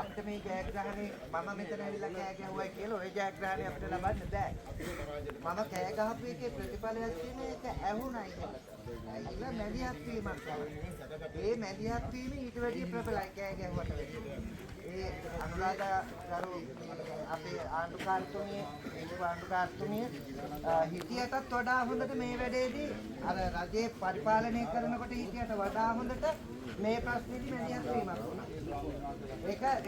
අපිට මේ ජයග්‍රහණේ මම මෙතන ඇවිල්ලා කෑ ගැහුවයි කියලා ওই ජයග්‍රහණේ අපිට ලබන්න බෑ. මම කෑ ගහපු එකේ ප්‍රතිඵලයක් තියෙන එක ඇහුණයි කියලා. ඇයිලා මැදිහත් වීමක් කරන්නේ. ඒ මැදිහත් වීම ඊට වැඩිය ප්‍රබලයි කෑ ගැහුවට වැඩිය. ඒ අනුරාධ ගරු අපේ ආණ්ඩුකාරතුමිය හිටියටත් වඩා හොඳට මේ වැඩේදී අර රජේ පරිපාලනය කරනකොට හිටියට වඩා හොඳට මේ ප්‍රශ්නේදී මැදිහත් වීමක් වුණා.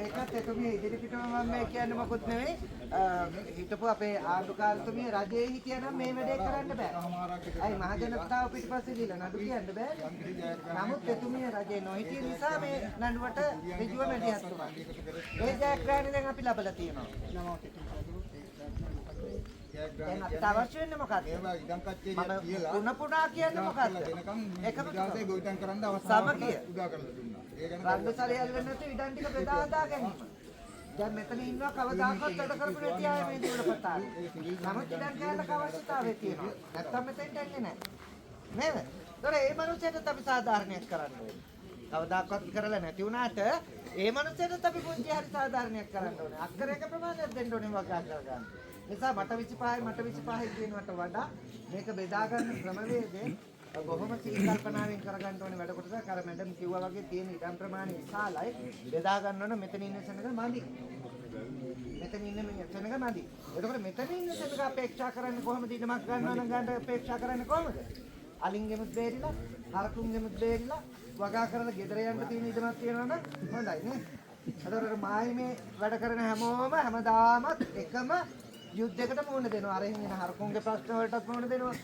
ඒකත් එතුමිය ඉදිරිපිටම මම මේ කියන්නේ මොකුත් නෙවෙයි. හිටපු අපේ ආණ්ඩුකාරතුමිය රජයේ හිටියනම් මේ වැඩේ කරන්න බෑ. අයි මහ ජනතාව පිටිපස්සේ දීලා නඩු කියන්න බෑ. නමුත් එතුමිය රජේ නොහිටිය නිසා මේ නඩුවට ඍජුව මැදිහත් වුණා. ඒ ජයග්‍රහණය දැන් අපි ලබලා තියෙනවා. දැන් අපිට අවශ්‍ය වෙන්නේ මොකක්ද? ඒවා ඉඩම් කච්චේරියක් කියලා පුනා කියන්නේ මොකක්ද? එකම ඉතිහාසයේ ගොවිතැන් කරන්න අවස්ථාවක් උදා කරලා දුන්නා. ඒ ගැන රණ්ඩුසරිය යල්ලෙන්නේ නැතුව ඉඩම් ටික බෙදා හදා ගැනීම. දැන් මෙතන ඉන්නවා කවදාකවත් වැඩ කරපු නැති අය මේ දුවල පතාලේ. නමුත් ඉඩම් කෑල්ලක අවශ්‍යතාවය තියෙනවා. නැත්තම් මෙතෙන්ට එන්නේ නැහැ. නේද? ඒතර මේ මනුස්සයට අපි සාධාරණයක් කරන්න ඕනේ. කවදාකවත් කරලා නැති වුණාට ඒ මනුස්සයට අපි පුංචි හරි සාධාරණයක් කරන්න ඕනේ. අක්කරයක ප්‍රමාණයක් දෙන්න ඕනේ වගා කරගන්න. නිසා මට 25 කියනවට වඩා මේක බෙදා ගන්න ක්‍රමවේදය බොහොම සීකල්පනාවෙන් කරගන්න ඕනේ වැඩ කොටසක්. අර මැඩම් කිව්වා වගේ තියෙන ඉඩම් ප්‍රමාණය විශාලයි. බෙදා ගන්න ඕන මෙතන ඉන්න සෙනඟ මදි. මෙතන ඉන්න සෙනඟ මදි. එතකොට මෙතන ඉන්න සෙනඟ අපේක්ෂා කරන්නේ කොහොමද? ඉඩමක් ගන්නවා නම් ගන්න අපේක්ෂා කරන්නේ කොහොමද? අලින්ගෙමුත් බේරිලා, හරකුන්ගෙමුත් බේරිලා වගා කරලා ගෙදර යන්න තියෙන ඉඩමක් තියෙනවා නම් හොඳයි නේ. එතකොට මායිමේ වැඩ කරන හැමෝම හැමදාමත් එකම යුද්ධයකට මුහුණ දෙනවා. අර එහෙම එන හරකුන්ගේ ප්‍රශ්න වලටත් මුහුණ දෙනවා.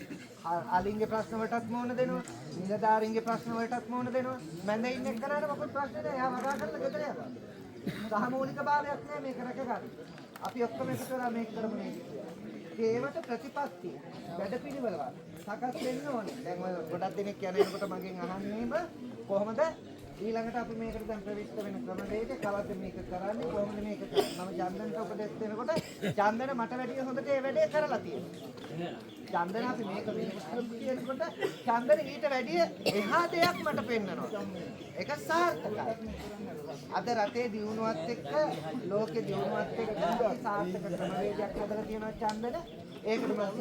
අලින්ගේ ප්‍රශ්න වලටත් මුහුණ දෙනවා. නිලධාරීන්ගේ ප්‍රශ්න වලටත් මුහුණ දෙනවා. මැද ඉන්න එක්කනට මොකද ප්‍රශ්නේ නැහැ. එයා වගා කරලා ගෙදර යනවා. සාමූලික භාවයක් නෑ මේක රැකගන්න. අපි ඔක්කොම එකතු වෙලා මේක කරමු නේද? ඒවට ප්‍රතිපත්ති වැඩපිළිවෙල සකස් වෙන්න ඕනේ. දැන් ඔය ගොඩක් දෙනෙක් කියනකොට මගෙන් අහන්නේම කොහොමද ඊළඟට අපි මේකට දැන් ප්‍රවිෂ්ඨ වෙන ක්‍රමවේදය කවද්ද මේක කරන්නේ කොහොමද මේක කරන්නේ? මම චන්දනට උපදෙස් දෙනකොට චන්දන මට වැඩිය හොඳට ඒ වැඩේ කරලා තියෙනවා. චන්දන අපි මේක වෙනකොට කියනකොට චන්දන ඊට වැඩිය එහා දෙයක් මට පෙන්නනවා. ඒක සාර්ථකයි. අද රටේ දියුණුවත් එක්ක ලෝකේ දියුණුවත් එක්ක සාර්ථක ක්‍රමවේදයක් හදලා තියෙනවා චන්දන. ඒකට මම 100ක්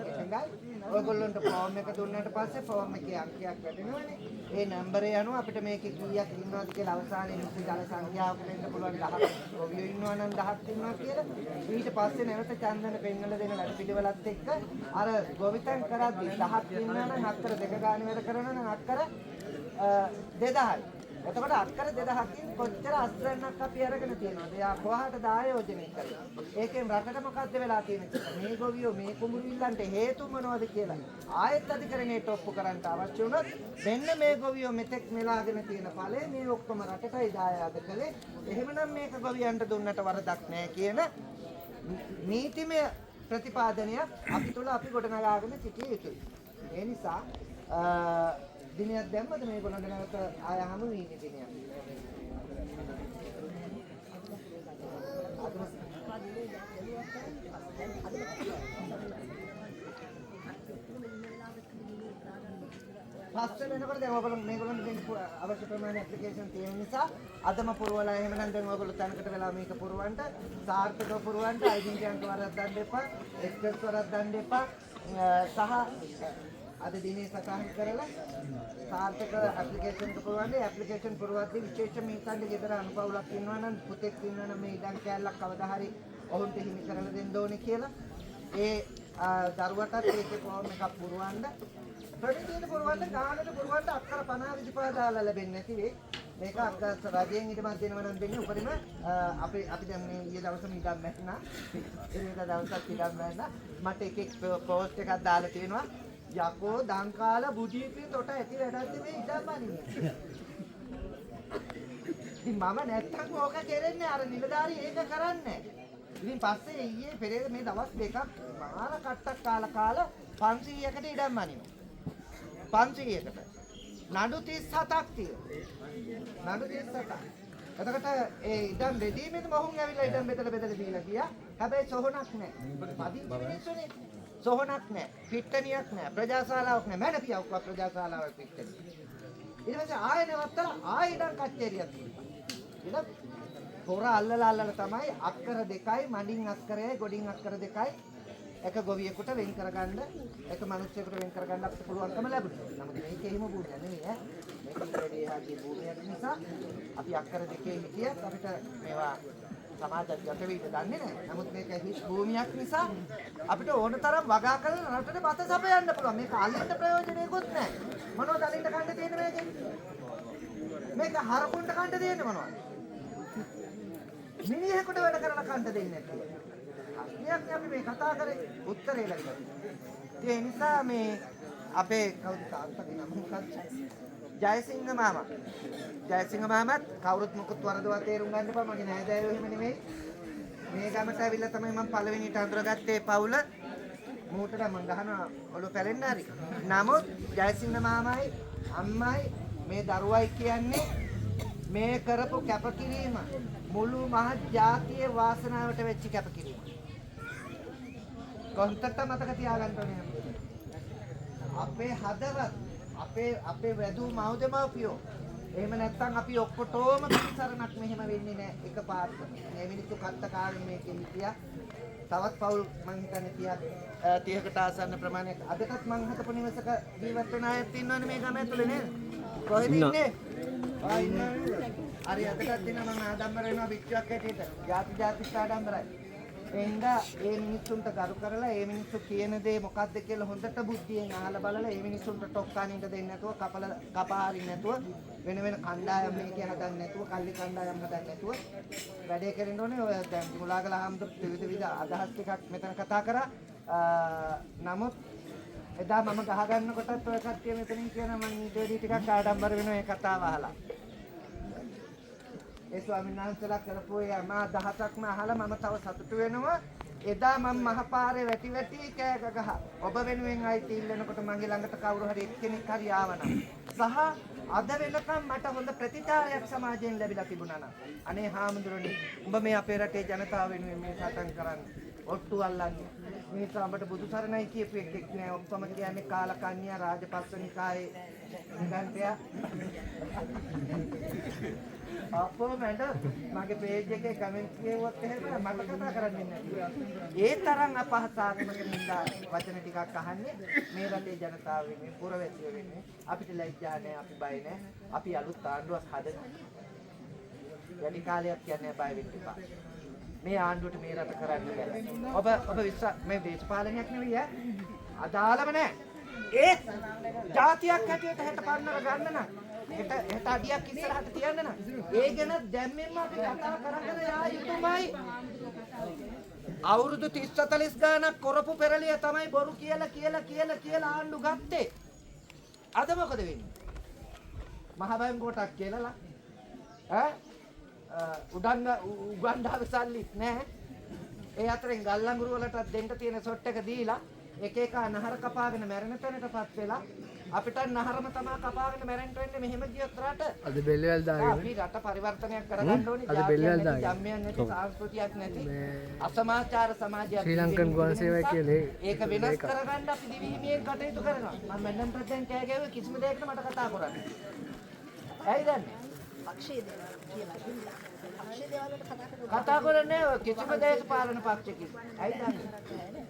එකඟයි. ඔයගොල්ලන්ට ෆෝම් එක දුන්නාට පස්සේ ෆෝම් එකේ අංකයක් වැටෙනවනේ. ඒ නම්බරේ අනුව අපිට මේකේ කීයක් ඉන්නවද කියලා අවසානයේ නිශ්චිත සංඛ්‍යාවකට එන්න පුළුවන් 10ක් ගොවියෝ ඉන්නවා නම් 10ක් ඉන්නවා කියලා. ඊට පස්සේ නැවත චන්දන පෙන්වලා දෙන වැඩ පිළිවෙලත් එක්ක අර ගොවිතැන් කරද්දී 10ක් ඉන්නවා නම් අක්කර දෙක ගානේ වැඩ කරනවා නම් අක්කර 2000යි. එතකොට අක්කර 2000කින් කොච්චර අස්රණක් අපි අරගෙන තියෙනවද? එයා කොහාටද ආයෝජනය කරන්නේ? ඒකෙන් රටට මොකද්ද වෙලා තියෙන්නේ? මේ ගොවියෝ මේ කුඹුරු ඉල්ලන්ට හේතු මොනවද කියලා ආයෙත් අධිකරණයට ඔප්පු කරන්න අවශ්‍ය වුණොත් මෙන්න මේ ගොවියෝ මෙතෙක් මෙලාගෙන තියෙන ඵලය මේ ඔක්කොම රටටයි දායාද කළේ. එහෙමනම් මේක ගොවියන්ට දුන්නට වරදක් නැහැ කියන නීතිමය ප්‍රතිපාදනයක් අපි තුල අපි ගොඩනගාගෙන සිටිය යුතුයි. ඒ නිසා දිනයක් දැම්මද මේගොල්ලන්ට නැවත ආය හමු වෙන්නේ දිනයක්. පස්සේ වෙනකොට දැන් ඔයගොල්ලෝ මේගොල්ලන්ට දෙන්න අවශ්‍ය ප්‍රමාණය ඇප්ලිකේෂන් තියෙන නිසා අදම පුරවලා එහෙමනම් දැන් ඔයගොල්ලෝ තැනකට වෙලා මේක පුරවන්න සාර්ථකව පුරවන්න අයිඩෙන්ටි අංක වරද්දන්න එපා, එක්ස්ප්‍රෙස් වරද්දන්න එපා සහ අද දිනේ සටහන් කරලා සාර්ථක ඇප්ලිකේෂන් එක පුරවන්නේ. ඇප්ලිකේෂන් පුරවද්දී විශේෂයෙන් මේ කණ්ඩේ ගෙදර අනුපවුලක් ඉන්නවා නම් පුතෙක් ඉන්නවා නම් මේ ඉඩම් කෑල්ලක් කවදා හරි ඔවුන්ට හිමි කරලා දෙන්න ඕනේ කියලා ඒ දරුවටත් ඒකේ ෆෝම් එකක් පුරවන්න. ප්‍රතිදින පුරවන්න ගානට පුරවන්න අක්කර 50 25 දාලා ලැබෙන්නේ නැති වෙයි. මේක රජයෙන් ඊටමත් දෙනවා නම් දෙන්නේ උපරිම අපි දැන් මේ ඊයේ දවසම ඉඩම් මැට්ටා. ඒක දවසක් ඉඩම් මැට්ටා. මට එකෙක් පෝස්ට් එකක් දාලා තියෙනවා. යකෝ දංකාල බුදීපේ තොට ඇති වැඩක්ද මේ ඉඩම් අනින්නේ. ඉතින් මම නැත්තම් ඕක කෙරෙන්නේ අර නිලධාරී ඒක කරන්නේ. ඉතින් පස්සේ ඊයේ පෙරේද මේ දවස් දෙකක් මාර කට්ටක් කාලා 500කට ඉඩම් අනිනවා. 500කට. නඩු 37ක් තියෙනවා. නඩු 37ක්. එතකොට ඒ ඉඩම් බෙදීමේද මොහුන් ඇවිල්ලා ඉඩම් බෙදලා දීලා ගියා. හැබැයි සොහනක් නැහැ. පදිංචි මිනිස්සුනේ. සොහනක් නැහැ, පිට්ටනියක් නැහැ, ප්‍රජාශාලාවක් නැහැ. මැඩපියවක්වත් ප්‍රජාශාලාවක් පිට්ටනිය. ඊට පස්සේ ආයෙ නවත්තලා ආයෙ ඉඩම් කච්චේරියක් තියෙනවා. හොර අල්ලලා තමයි අක්කර දෙකයි මඩින් අක්කරයයි ගොඩින් අක්කර දෙකයි එක ගොවියෙකුට වෙන් කරගන්න එක මිනිහෙකුට වෙන් කරගන්න අපිට පුළුවන්කම ලැබුණා. නමුත් මේක එහෙම බුද්ධ නෙමෙයි ඈ. මේක ඉතිරේ ආදී භූමියක් නිසා අපි අක්කර දෙකේ හිටියත් අපිට මේවා සමාජයට යට වෙයිද දන්නේ නැහැ. නමුත් මේක හිස් භූමියක් නිසා අපිට ඕන තරම් වගා කරලා රටට බත සපයන්න පුළුවන්. මේක අල්ලන්න ප්‍රයෝජනෙකුත් නැහැ. මොනවද අලින්න කන්න තියෙන්නේ මේකෙන්? මේක හරකුන්ට කන්න දෙන්නේ මොනවද? මිනිහෙකුට වැඩ කරලා කන්න දෙන්නේ නැතුව. අනිත් අපි මේ කතා කරේ උත්තරේ ලැබුණා. ඒ නිසා මේ අපේ කවුද තාත්තගේ නම මොකක්ද? ජයසිංහ මාමා. ජයසිංහ මාමත් කවුරුත් මොකුත් වරදවා තේරුම් ගන්න එපා. මගේ නෑදෑයෝ එහෙම නෙමෙයි. මේ ගමට ඇවිල්ලා තමයි මම පළවෙනිට අඳුරගත්තේ පවුල. මූටට මං ගහනවා ඔළුව පැලෙන්න හරි. නමුත් ජයසිංහ මාමයි අම්මයි මේ දරුවයි කියන්නේ මේ කරපු කැපකිරීම මුළු මහත් ජාතියේ වාසනාවට වෙච්ච කැපකිරීම. කොන්තට මතක තියාගන්න ඕනේ. අපේ හදවත් අපේ වැදූ මව්දමව්පියෝ එහෙම නැත්නම් අපි ඔක්කොටම පිළිසරණක් මෙහෙම වෙන්නේ නැහැ එකපාරට. මේ මිනිස්සු කත්ත කාලේ මේකෙ හිටියා. තවත් පවුල් මං හිතන්නේ 30කට ආසන්න ප්‍රමාණයක් අදටත් මං හතපු නිවසක ජීවත් වෙන අයත් ඉන්නවනේ මේ ගම ඇතුලේ නේද? කොහෙද ඉන්නේ? හරි අදටත් දින මම ආඩම්බර වෙනවා පිටුවක් හැටියට. ಜಾති ආඩම්බරයි. එන්දා ඒ මිනිස්සුන්ට කරු කරලා ඒ මිනිස්සු කියන දේ මොකද්ද කියලා හොඳට බුද්ධියෙන් අහලා බලලා ඒ මිනිස්සුන්ට ටොක්කානින්ට දෙන්නේ නැතුව කපා හරින්න නැතුව වෙන කණ්ඩායම් මේකේ හදන්න නැතුව කල්ලි කණ්ඩායම් හදන්න නැතුව වැඩේ කරන්න ඕනේ. ඔය දැන් මුලාගල හම්දුත් විවිධ අදහස් ටිකක් මෙතන කතා කරා. නමුත් එදා මම ගහ ගන්නකොටත් ඔය කට්ටිය මෙතනින් කියන මම ඊටදී ටිකක් ආඩම්බර වෙනවා මේ කතාව අහලා. ඒ ස්වාමීන් වහන්සේලා කරපු ඒ මා 10ක්ම අහලා මම තව සතුටු වෙනවා. එදා මම මහපාරේ වැටි කෑග ගහ ඔබ වෙනුවෙන් අයිති ඉල්ලනකොට මගේ ළඟට කවුරු හරි එක්කෙනෙක් හරි ආවනම් සහ අද වෙනකම් මට හොඳ ප්‍රතිචාරයක් සමාජයෙන් ලැබිලා තිබුණා නම් අනේ හාමුදුරනේ උඹ මේ අපේ රටේ ජනතාව වෙනුවෙන් මේ සටන් කරන්නේ ඔට්ටු අල්ලන්නේ මේ සම්බට බුදු සරණයි කියපු එකෙක් නෑ. ඔක්කොම කියන්නේ කාලකන්‍යා රාජපක්ෂනිකායේ නිගන්ඨයා. අපෝ මැඩම් මගේ පේජ් එකේ කමෙන්ට් කියවුවත් එහෙම මට කතා කරන්නේ නැහැ. ඒ තරම් අපහසුතාවයක නින්දා වචන ටිකක් අහන්නේ මේ රටේ ජනතාව වෙනුවෙන් පුරවැසියෝ වෙනුවෙන් අපිට ලැජ්ජා නැහැ, අපි බය නැහැ. අපි අලුත් ආණ්ඩුවක් හදනවා. වැඩි කාලයක් කියන්නේ බය වෙන්න එපා. මේ ආණ්ඩුවට මේ රට කරන්න බෑ. ඔබ මේ දේශපාලනයක් නෙවෙයි ඈ. අදාළම නැහැ. ඒ ජාතියක් හැටියට හැට පන්නර ගන්න නම් හෙට අඩියක් ඉස්සරහට තියන්න නම් ඒ ගැන දැම්මෙන්ම අපි කතා කරගෙන යා යුතුමයි. අවුරුදු 30 40 ගානක් කරපු පෙරලිය තමයි බොරු කියලා ආණ්ඩු ගත්තේ. අද මොකද වෙන්නේ? මහ බැංකුවටක් කියලාලා උගන්ඩාවේ සල්ලි නැහැ. ඒ අතරින් ගල්ලඟුරු වලට දෙන්න තියෙන සොට් එක දීලා එක නහර කපාගෙන මැරෙන තැනටපත් වෙලා අපිට නහරම තමයි කපාගෙන මැරෙන්න වෙන්නේ. මෙහෙම ගියොත් රට අද බෙල්ලවල් දාගෙන අපි රට පරිවර්තනයක් කරගන්න ඕනේ. අද බෙල්ලවල් දාගෙන ජම්මයක් නැති සංස්කෘතියක් නැති අසමාචාර සමාජයක් ශ්‍රී ලංකන් ගුවන් සේවය කියලා ඒක වෙනස් කරගන්න අපි දිවිහිමියෙන් කටයුතු කරනවා. මම මැඩම් ප්‍රදෙන් කෑ ගැව්වේ කිසිම දෙයකට මට කතා කරන්නේ. ඇයි දන්නේ? පක්ෂයේ දේවල් කියලා හින්දා. පක්ෂයේ දේවල් වලට කතා කරන්නේ කිසිම දේශපාලන පක්ෂයකින්. ඇයි දන්නේ?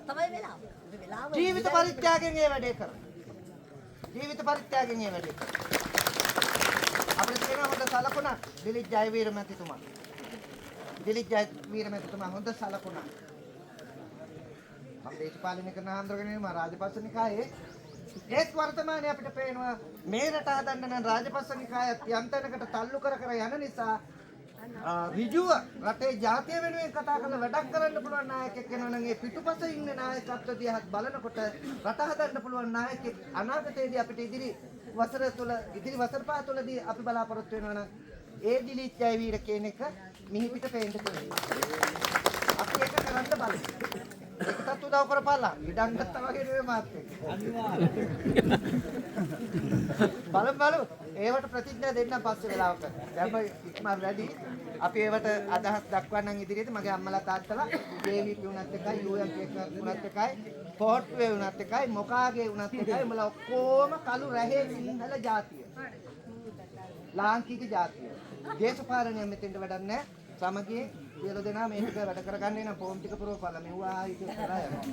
තමයි වෙලාව. ජීවිත පරිත්‍යාගයෙන් ඒ වැඩේ කරනවා. ජීවිත පරිත්‍යාගයෙන් ඒ වැඩේ කරනවා. අපිට තියෙන හොඳ සලකුණක් දිලිත් ජයවීර මැතිතුමා. දිලිත් ජයවීර මැතිතුමා හොඳ සලකුණක්. මම දේශපාලනය කරන ආන්දරගෙන මම රාජපක්ෂ නිකායේ ඒත් වර්තමානයේ අපිට පේනවා මේ රට හදන්න නම් රාජපක්ෂ නිකායත් යන්තනකට තල්ලු කර යන නිසා ඍජුව රටේ ජාතිය වෙනුවෙන් කතා කරලා වැඩක් කරන්න පුළුවන් නායකයෙක් වෙනවා නම් ඒ පිටුපස ඉන්න නායකත්ව දිහා බලනකොට රට හදන්න පුළුවන් නායකයෙක් අනාගතයේදී අපිට ඉදිරි වසර පහ තුළදී අපි බලාපොරොත්තු වෙනවා නම් ඒ දිලිත් ජයවීර කියන එක මිහි පිට පේන්න තියෙනවා. අපි ඒක කරන්න බලමු. ඒකටත් උදව් කරපළා. ඉඩම් ගත්තා වගේ නෙවෙයි මාත් එක්ක. බලමු. ඒවට ප්‍රතිඥා දෙන්න පස්සේ වෙලාවක. දැන් ඉක්මන් වැඩි. අපි ඒවට අදහස් දක්වන්නම් ඉදිරියට. මගේ අම්මලා තාත්තලා ජේවීපී වුණත් එකයි, UMP වුණත් එකයි, පොට්ටුවේ වුණත් එකයි, මොකාගේ වුණත් එකයි. උඹලා ඔක්කොම කළු රැහේ සිංහල ජාතිය. ලාංකික ජාතිය. දේශපාලනය මෙතෙන්ට වැඩක් නැහැ. සමගියෙන් සියලු දෙනා මේක වැඩ කරගන්නේ නම් ෆෝම් ටික පුරවපල්ලා මෙව්වා ආයි කියලා යනවා.